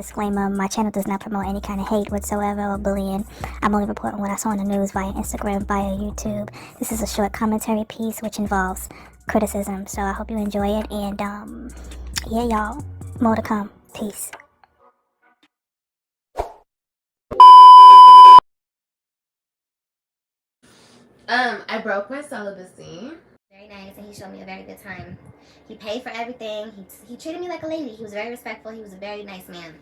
disclaimer, my channel does not promote any kind of hate whatsoever or bullying. I'm only reporting what I saw on the news via Instagram, via YouTube. This is a short commentary piece which involves criticism, so I hope you enjoy it, and yeah, y'all, more to come. Peace. I broke my celibacy. Very nice, and he showed me a very good time. He paid for everything. He treated me like a lady. He was very respectful. He was a very nice man.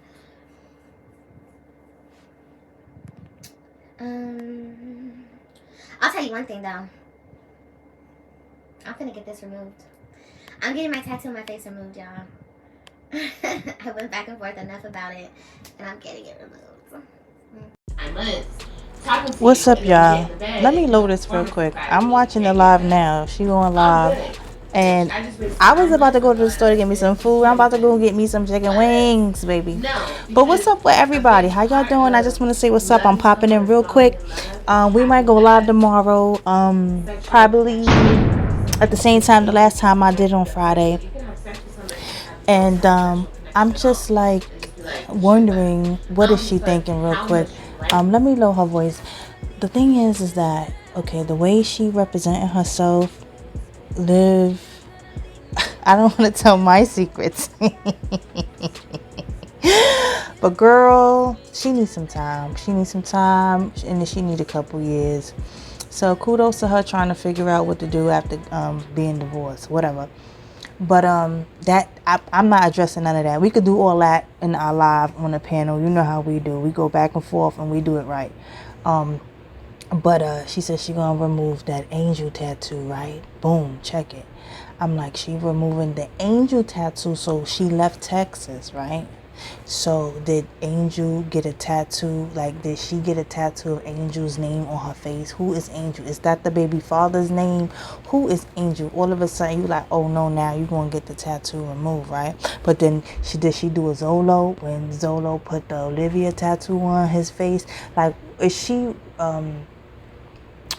I'll tell you one thing though. I'm gonna get this removed. I'm getting my tattoo on my face removed, y'all. I went back and forth enough about it, and I'm getting it removed. What's up, y'all? Let me load this real quick. I'm watching the live now. She going live. And I was about to go to the store to get me some food. I'm about to go get me some chicken wings, baby. But what's up with everybody? How y'all doing? I just want to say what's up. I'm popping in real quick. We might go live tomorrow. Probably at the same time the last time I did on Friday. And I'm just like wondering, what is she thinking real quick? Let me lower her voice. The thing is that, okay, the way she representing herself, I don't want to tell my secrets. But girl, she needs some time. And then she needs a couple years. So kudos to her trying to figure out what to do after being divorced, whatever. But I'm not addressing none of that. We could do all that in our live on the panel. You know how we do. We go back and forth and we do it right. But she said she gonna remove that angel tattoo, right? Boom, check it. I'm like, she removing the angel tattoo, so she left Texas, right? So did Angel get a tattoo? Like, did she get a tattoo of Angel's name on her face? Who is Angel? Is that the baby father's name? Who is Angel? All of a sudden, you like, oh no, now you gonna get the tattoo removed, right? But then she do a Zolo when Zolo put the Olivia tattoo on his face? Like, is she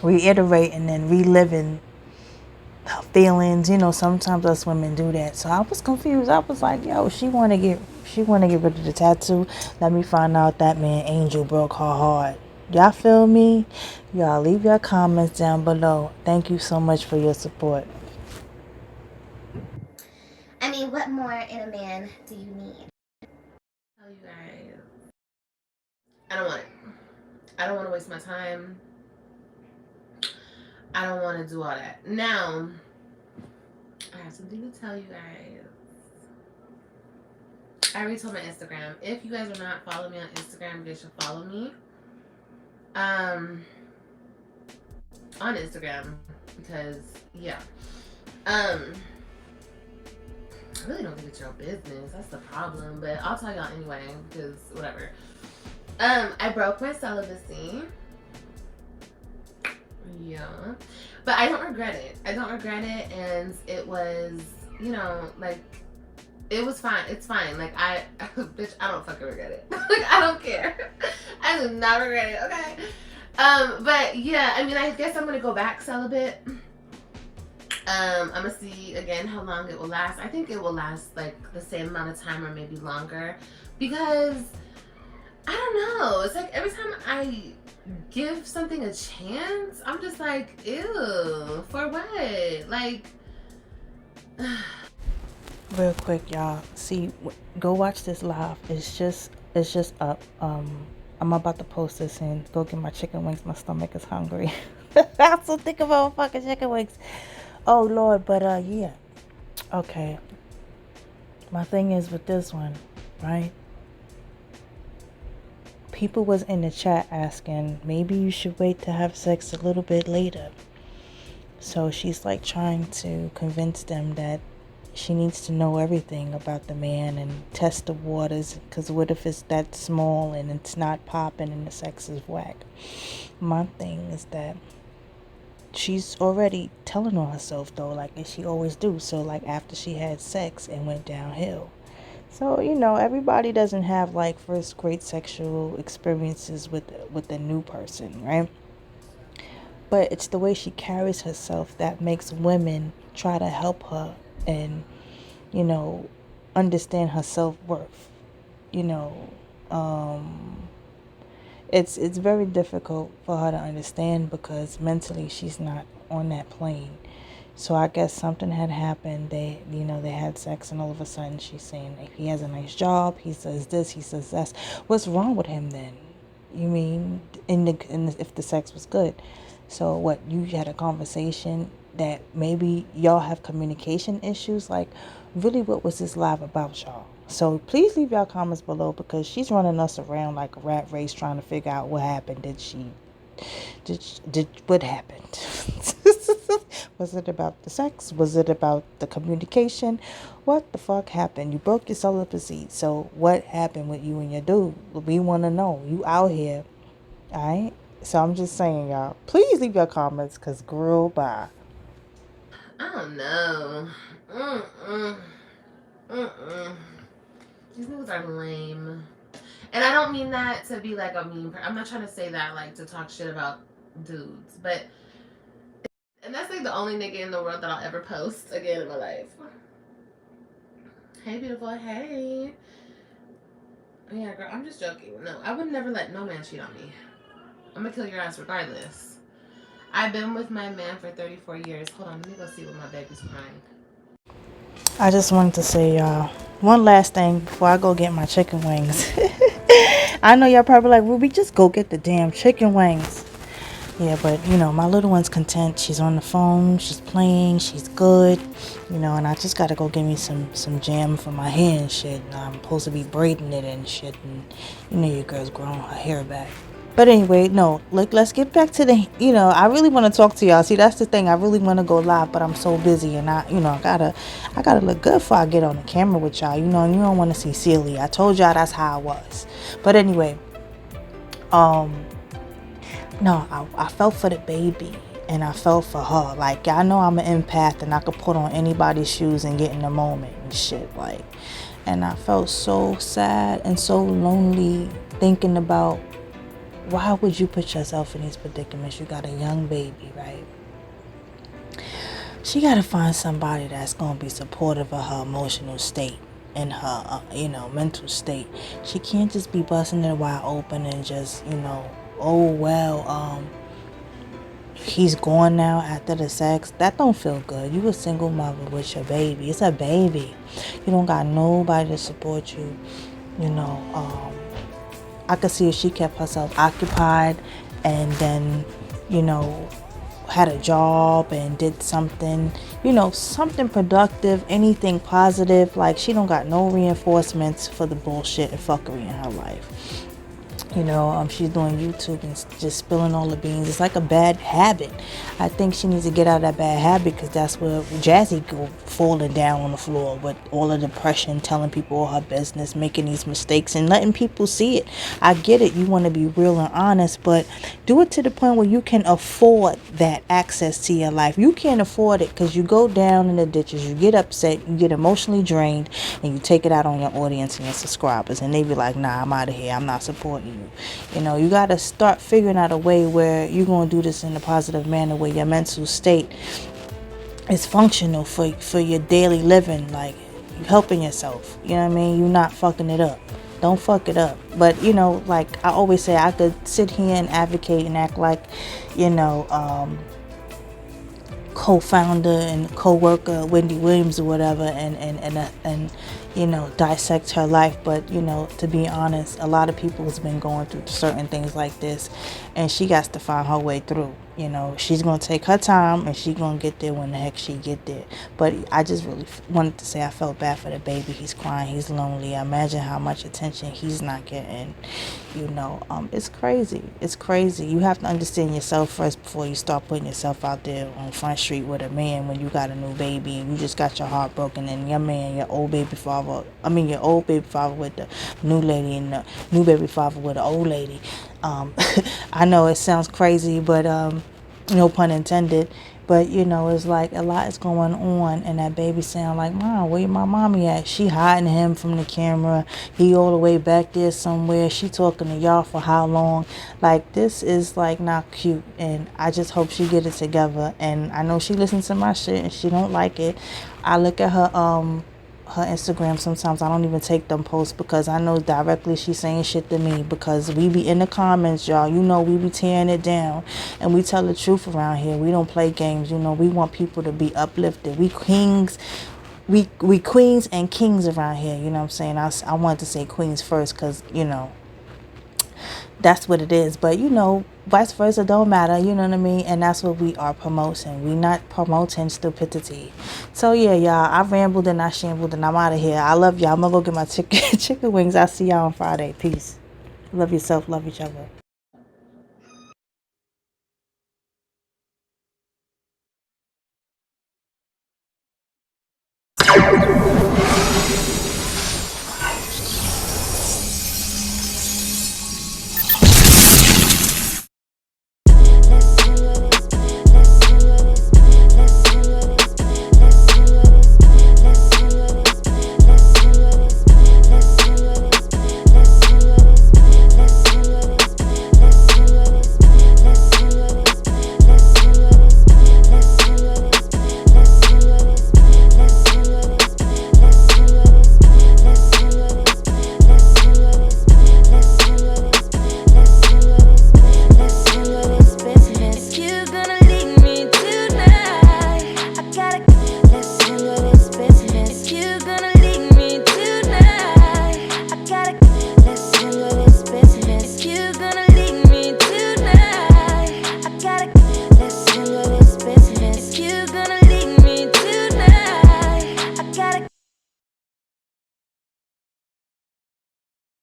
reiterating and reliving her feelings? You know, sometimes us women do that. So I was confused. I was like, yo, she want to get rid of the tattoo. Let me find out that man Angel broke her heart. Y'all feel me? Y'all leave your comments down below. Thank you so much for your support. I mean, what more in a man do you need? Tell you guys, I don't want it. I don't want to waste my time. I don't want to do all that. Now, I have something to tell you guys. I already told my Instagram. If you guys are not following me on Instagram, you guys should follow me. On Instagram, because yeah. I really don't think it's your business. That's the problem. But I'll tell y'all anyway, because whatever. I broke my celibacy. Yeah. But I don't regret it. And it was, you know, like, it was fine. It's fine. Like, bitch, I don't fucking regret it. Like, I don't care. I do not regret it, okay? But yeah, I mean, I guess I'm gonna go back celibate. I'm gonna see again how long it will last. I think it will last like the same amount of time or maybe longer, because I don't know. It's like every time I give something a chance, I'm just like, ew, for what? Like, Real quick, y'all. See, go watch this live. It's just up. I'm about to post this and go get my chicken wings. My stomach is hungry. I'm so thick about fucking chicken wings. Oh Lord, but yeah. Okay. My thing is with this one, right? People was in the chat asking, maybe you should wait to have sex a little bit later. So she's like trying to convince them that she needs to know everything about the man and test the waters, because what if it's that small and it's not popping and the sex is whack? My thing is that she's already telling on herself though, like she always do. So like after she had sex, it went downhill. So, you know, everybody doesn't have like first great sexual experiences with a new person, right? But it's the way she carries herself that makes women try to help her and, you know, understand her self-worth. it's very difficult for her to understand because mentally she's not on that plane. So I guess something had happened. They had sex, and all of a sudden she's saying he has a nice job. He says this, he says that. What's wrong with him then? You mean if the sex was good? So what? You had a conversation that maybe y'all have communication issues. Like, really, what was this live about, y'all? So please leave y'all comments below because she's running us around like a rat race trying to figure out what happened. Did what happened? Was it about the sex? Was it about the communication? What the fuck happened? You broke your celibacy. So what happened with you and your dude? We want to know. You out here, all right? So I'm just saying, y'all, please leave your comments because girl, bye. I don't know. These niggas are lame. And I don't mean that to be like a mean person. I'm not trying to say that like to talk shit about dudes. But, and that's like the only nigga in the world that I'll ever post again in my life. Hey, beautiful. Hey. Yeah, girl, I'm just joking. No, I would never let no man cheat on me. I'm gonna kill your ass regardless. I've been with my man for 34 years. Hold on, let me go see what my baby's crying. I just wanted to say, y'all, one last thing before I go get my chicken wings. I know y'all probably like, Ruby, just go get the damn chicken wings. Yeah, but, my little one's content. She's on the phone. She's playing. She's good. And I just got to go get me some jam for my hair and shit. And I'm supposed to be braiding it and shit. And, your girl's growing her hair back. But anyway, no, look, let's get back to the, I really want to talk to y'all. See, that's the thing. I really want to go live, but I'm so busy. And I gotta look good before I get on the camera with y'all. And you don't want to see silly. I told y'all that's how I was. But anyway, no, I felt for the baby and I felt for her. Like, I know I'm an empath and I could put on anybody's shoes and get in the moment and shit. Like, and I felt so sad and so lonely thinking about why would you put yourself in these predicaments? You got a young baby, right? She got to find somebody that's going to be supportive of her emotional state and her, mental state. She can't just be busting it wide open and just, oh, well, he's gone now after the sex. That don't feel good. You a single mother with your baby. It's a baby. You don't got nobody to support you. I could see if she kept herself occupied and then, had a job and did something, something productive, anything positive. Like, she don't got no reinforcements for the bullshit and fuckery in her life. She's doing YouTube and just spilling all the beans. It's like a bad habit. I think she needs to get out of that bad habit because that's where Jazzy go falling down on the floor with all the depression, telling people all her business, making these mistakes and letting people see it. I get it. You want to be real and honest, but do it to the point where you can afford that access to your life. You can't afford it because you go down in the ditches, you get upset, you get emotionally drained, and you take it out on your audience and your subscribers. And they be like, nah, I'm out of here. I'm not supporting you. You got to start figuring out a way where you're going to do this in a positive manner where your mental state is functional for your daily living. Like, you helping yourself. You know what I mean? You're not fucking it up. Don't fuck it up. But, like I always say, I could sit here and advocate and act like, co-founder and co-worker Wendy Williams or whatever and dissect her life, but to be honest, a lot of people has been going through certain things like this and she got to find her way through. She's gonna take her time and she's gonna get there when the heck she get there. But I just really wanted to say I felt bad for the baby. He's crying, he's lonely. I imagine how much attention he's not getting. It's crazy. You have to understand yourself first before you start putting yourself out there on Front Street with a man when you got a new baby and you just got your heart broken and your old baby father with the new lady and the new baby father with the old lady. I know it sounds crazy, but no pun intended. But it's like a lot is going on, and that baby sound like, Mom, where my mommy at? She hiding him from the camera. He all the way back there somewhere. She talking to y'all for how long? Like, this is like not cute, and I just hope she get it together. And I know she listens to my shit and she don't like it. I look at her her Instagram sometimes. I don't even take them posts because I know directly she's saying shit to me, because we be in the comments, y'all. You know, we be tearing it down and we tell the truth around here. We don't play games. You know, we want people to be uplifted. We queens and kings around here. You know what I'm saying? I wanted to say queens first because, you know, that's what it is. But, you know, vice versa don't matter, you know what I mean? And that's what we are promoting. We not promoting stupidity. So yeah, y'all, I rambled and I shambled and I'm out of here. I love y'all. I'm gonna go get my chicken wings. I'll see y'all on Friday. Peace. Love yourself, love each other.